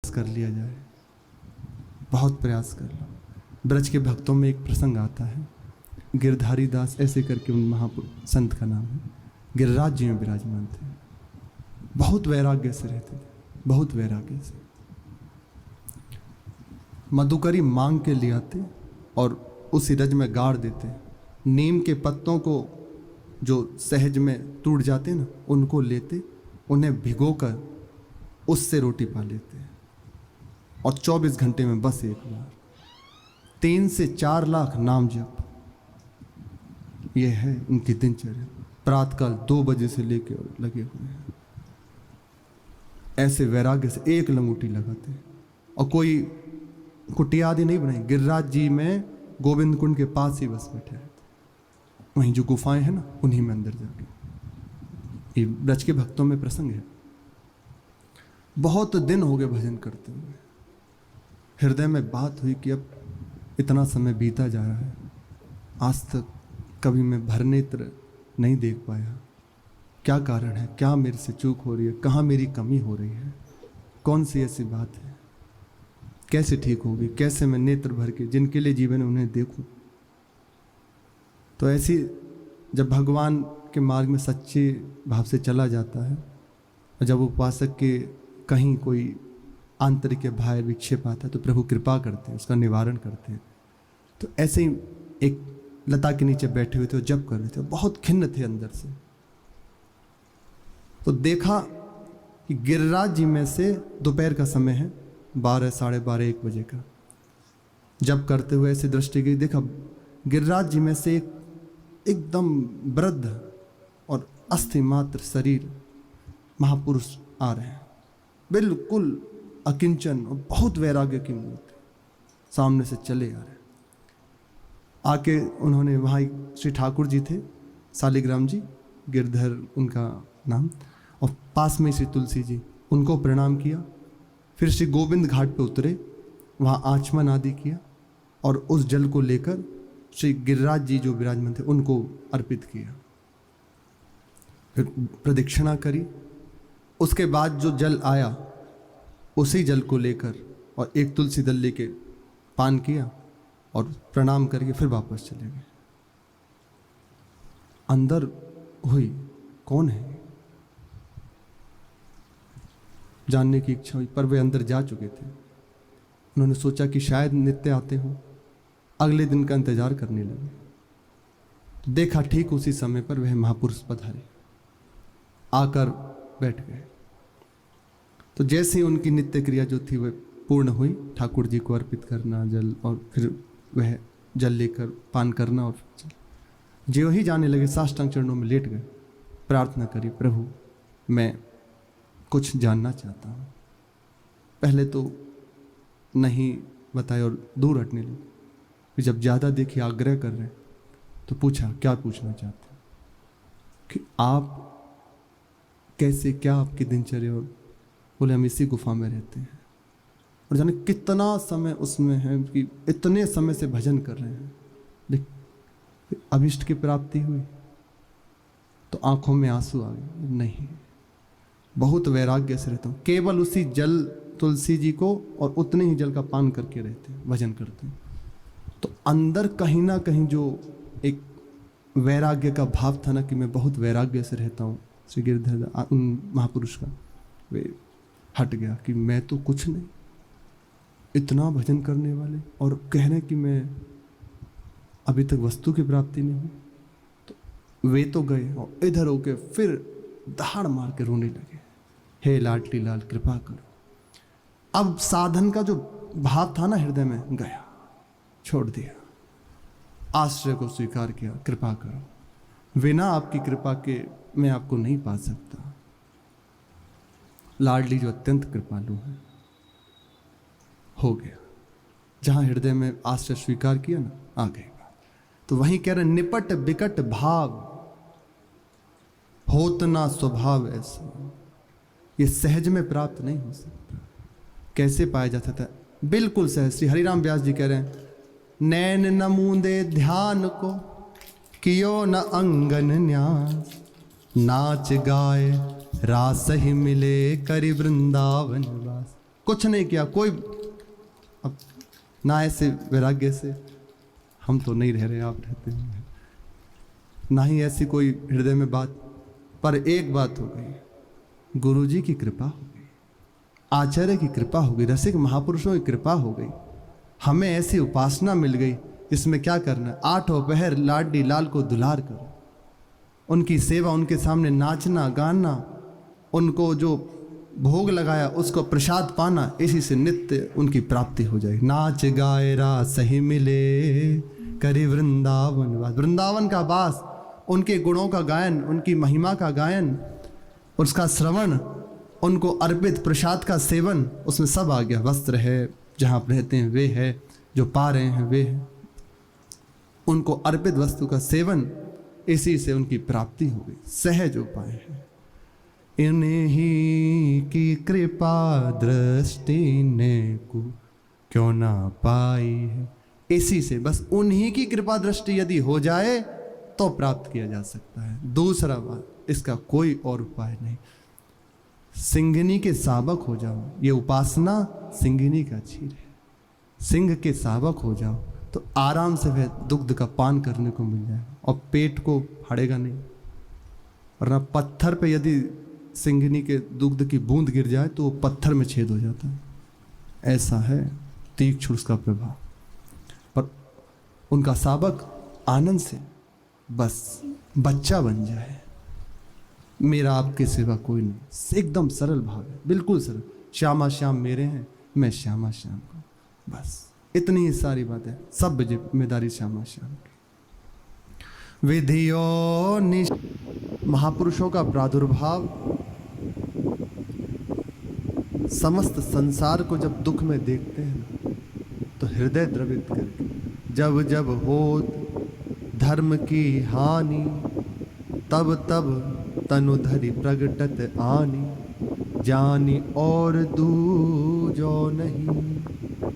कर लिया जाए, बहुत प्रयास कर लो। ब्रज के भक्तों में एक प्रसंग आता है, गिरधारी दास ऐसे करके उन महापुरुष संत का नाम है, गिरिराज जी में विराजमान थे। बहुत वैराग्य से रहते थे, बहुत वैराग्य से। मधुकरी मांग के ले आते और उसी रज में गाड़ देते। नीम के पत्तों को जो सहज में टूट जाते ना, उनको लेते, उन्हें भिगोकर उससे रोटी पा लेते और 24 घंटे में बस एक बार 3 से 4 लाख नाम जप। ये है उनकी दिनचर्या। प्रातःकाल 2 बजे से लेके लगे हुए हैं, ऐसे वैराग्य से एक लंगोटी लगाते। और कोई कुटिया आदि नहीं बनाई, गिरिराज जी में गोविंद कुंड के पास ही बस बैठे रहते। वहीं जो गुफाएं हैं ना, उन्हीं में अंदर जाके। ये ब्रज के भक्तों में प्रसंग है। बहुत दिन हो गए भजन करते हुए, हृदय में बात हुई कि अब इतना समय बीता जा रहा है, आज तक कभी मैं भरनेत्र नहीं देख पाया। क्या कारण है? क्या मेरे से चूक हो रही है? कहाँ मेरी कमी हो रही है? कौन सी ऐसी बात है? कैसे ठीक होगी? कैसे मैं नेत्र भर के जिनके लिए जीवन है उन्हें देखूं? तो ऐसी जब भगवान के मार्ग में सच्चे भाव से चला जाता है, और जब उपासक के कहीं कोई आंतरिक भय विक्षेप आता है, तो प्रभु कृपा करते हैं, उसका निवारण करते हैं। तो ऐसे ही एक लता के नीचे बैठे हुए थे और जप कर रहे थे, बहुत खिन्न थे अंदर से। तो देखा कि गिरिराज जी में से दोपहर का समय है, 12, साढ़े 12, 1 बजे का, जप करते हुए ऐसे दृष्टि गई, देखा गिरिराज जी में से एकदम वृद्ध और अस्थि मात्र शरीर महापुरुष आ रहे हैं, बिल्कुल अकिंचन और बहुत वैराग्य की मूर्ति सामने से चले आ रहे हैं। आके उन्होंने वहाँ श्री ठाकुर जी थे, शालिग्राम जी, गिरधर उनका नाम, और पास में श्री तुलसी जी, उनको प्रणाम किया। फिर श्री गोविंद घाट पे उतरे, वहाँ आचमन आदि किया और उस जल को लेकर श्री गिरिराज जी जो विराजमान थे उनको अर्पित किया। फिर प्रदक्षिणा करी। उसके बाद जो जल आया उसी जल को लेकर और एक तुलसी दल लेके पान किया और प्रणाम करके फिर वापस चले गए। अंदर हुई कौन है जानने की इच्छा हुई, पर वे अंदर जा चुके थे। उन्होंने सोचा कि शायद नित्य आते हों, अगले दिन का इंतजार करने लगे। तो देखा ठीक उसी समय पर वह महापुरुष पधारे, आकर बैठ गए। तो जैसे ही उनकी नित्य क्रिया जो थी वह पूर्ण हुई, ठाकुर जी को अर्पित करना जल, और फिर वह जल लेकर पान करना, और जो ही जाने लगे साष्टांग चरणों में लेट गए। प्रार्थना करी, प्रभु मैं कुछ जानना चाहता हूँ। पहले तो नहीं बताए और दूर हटने लगे। फिर जब ज़्यादा देखी आग्रह कर रहे तो पूछा, क्या पूछना चाहते हैं? कि आप कैसे, क्या आपकी दिनचर्या? और बोले हम इसी गुफा में रहते हैं। और जाने कितना समय उसमें है कि इतने समय से भजन कर रहे हैं, लेकिन अभिष्ट की प्राप्ति हुई? तो आंखों में आंसू आ गए। नहीं, बहुत वैराग्य से रहता हूँ, केवल उसी जल तुलसी जी को और उतने ही जल का पान करके रहते हैं, भजन करते हैं। तो अंदर कहीं ना कहीं जो एक वैराग्य का भाव था ना, कि मैं बहुत वैराग्य से रहता हूँ, श्री गिरधर महापुरुष का, वे हट गया कि मैं तो कुछ नहीं, इतना भजन करने वाले, और कह रहे कि मैं अभी तक वस्तु की प्राप्ति नहीं हुई। तो वे तो गए और इधर होके फिर दहाड़ मार के रोने लगे, हे लाडली लाल कृपा करो। अब साधन का जो भाव था ना हृदय में, गया, छोड़ दिया, आश्रय को स्वीकार किया, कृपा करो, बिना आपकी कृपा के मैं आपको नहीं पा सकता। लाडली जो अत्यंत कृपालु है, हो गया। जहां हृदय में आश्रय स्वीकार किया ना, आ गई बात। तो वहीं कह रहे, निपट बिकट भाव होत ना स्वभाव ऐसा, ये सहज में प्राप्त नहीं हो सकता। कैसे पाया जा सकता? बिल्कुल सहज। श्री हरिराम व्यास जी कह रहे हैं, नैन न मूंदे ध्यान को, कियो न अंगन न्यास, नाच गाए रास ही मिले करि वृंदावन वास। कुछ नहीं किया, कोई अब ना ऐसे वैराग्य से हम तो नहीं रह रहे, आप रहते हैं, ना ही ऐसी कोई हृदय में बात, पर एक बात हो गई, गुरु जी की कृपा हो गई, आचार्य की कृपा हो गई, रसिक महापुरुषों की कृपा हो गई, हमें ऐसी उपासना मिल गई। इसमें क्या करना है, आठों पहर लाडी लाल को दुलार करो, उनकी सेवा, उनके सामने नाचना गाना, उनको जो भोग लगाया उसको प्रसाद पाना, इसी से नित्य उनकी प्राप्ति हो जाएगी। नाच गाए रास सही मिले करी वृंदावन वास, वृंदावन का वास, उनके गुणों का गायन, उनकी महिमा का गायन, उसका श्रवण, उनको अर्पित प्रसाद का सेवन, उसमें सब आ गया। वस्त्र है, जहाँ आप रहते हैं वे है, जो पा रहे हैं वे है, उनको अर्पित वस्तु का सेवन, इसी से उनकी प्राप्ति हो गई, सहज उपाय है। इन्हीं की कृपा दृष्टि ने को क्यों ना पाई है, इसी से, बस उन्हीं की कृपा दृष्टि यदि हो जाए तो प्राप्त किया जा सकता है। दूसरा बात, इसका कोई और उपाय नहीं। सिंघनी के सावक हो जाओ, ये उपासना सिंघनी का क्षीर है, सिंह के सावक हो जाओ तो आराम से वह दुग्ध का पान करने को मिल जाएगा और पेट को फाड़ेगा नहीं। और ना पत्थर पे यदि सिंघनी के दुग्ध की बूंद गिर जाए तो वो पत्थर में छेद हो जाता है, ऐसा है तीक्ष्ण उसका प्रभाव। पर उनका सावक आनंद से बस बच्चा बन जाए, मेरा आपके सिवा कोई नहीं, एकदम सरल भाव है, बिल्कुल सरल। श्यामा श्याम मेरे हैं, मैं श्यामा श्याम को, बस इतनी ही सारी बात है, सब जिम्मेदारी श्यामा श्याम की। विधियों महापुरुषों का प्रादुर्भाव समस्त संसार को जब दुख में देखते हैं तो हृदय द्रवित करके, जब जब हो धर्म की हानि तब तब तनु धरि प्रगटत आनी, जानी और दूजो नहीं।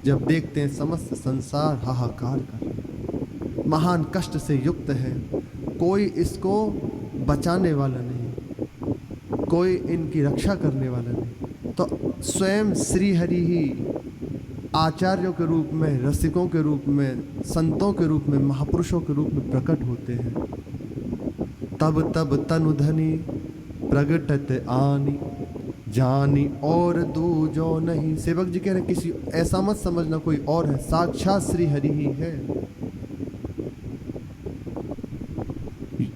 जब देखते हैं समस्त संसार हाहाकार कर, महान कष्ट से युक्त है, कोई इसको बचाने वाला नहीं, कोई इनकी रक्षा करने वाला नहीं, तो स्वयं श्री हरि ही आचार्यों के रूप में, रसिकों के रूप में, संतों के रूप में, महापुरुषों के रूप में प्रकट होते हैं। तब तब तनु धनि प्रगटत आनी, जानी और दूजो नहीं। सेवक जी कह रहे किसी ऐसा मत समझना कोई और है, साक्षात श्री हरि ही है।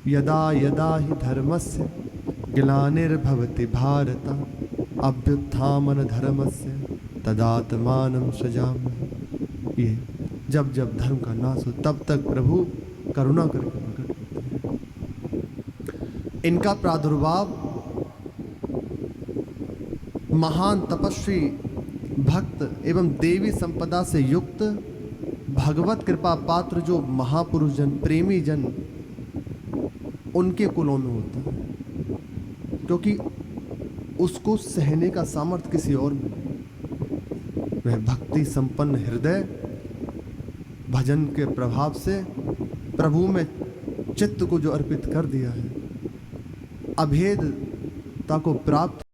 यदा यदा ही धर्मस्य ग्लानिर्भवति भारत, अभ्युत्थान धर्मस्य तदात्मानं सृजामि। ये जब जब धर्म का नाश हो तब तक प्रभु करुणा करके प्रकट होते हैं। इनका प्रादुर्भाव महान तपस्वी भक्त एवं देवी संपदा से युक्त भगवत कृपा पात्र जो महापुरुष जन, प्रेमी जन, उनके कुलों में होता है, क्योंकि उसको सहने का सामर्थ्य किसी और में नहीं। वह भक्ति संपन्न हृदय भजन के प्रभाव से प्रभु में चित्त को जो अर्पित कर दिया है, अभेदता को प्राप्त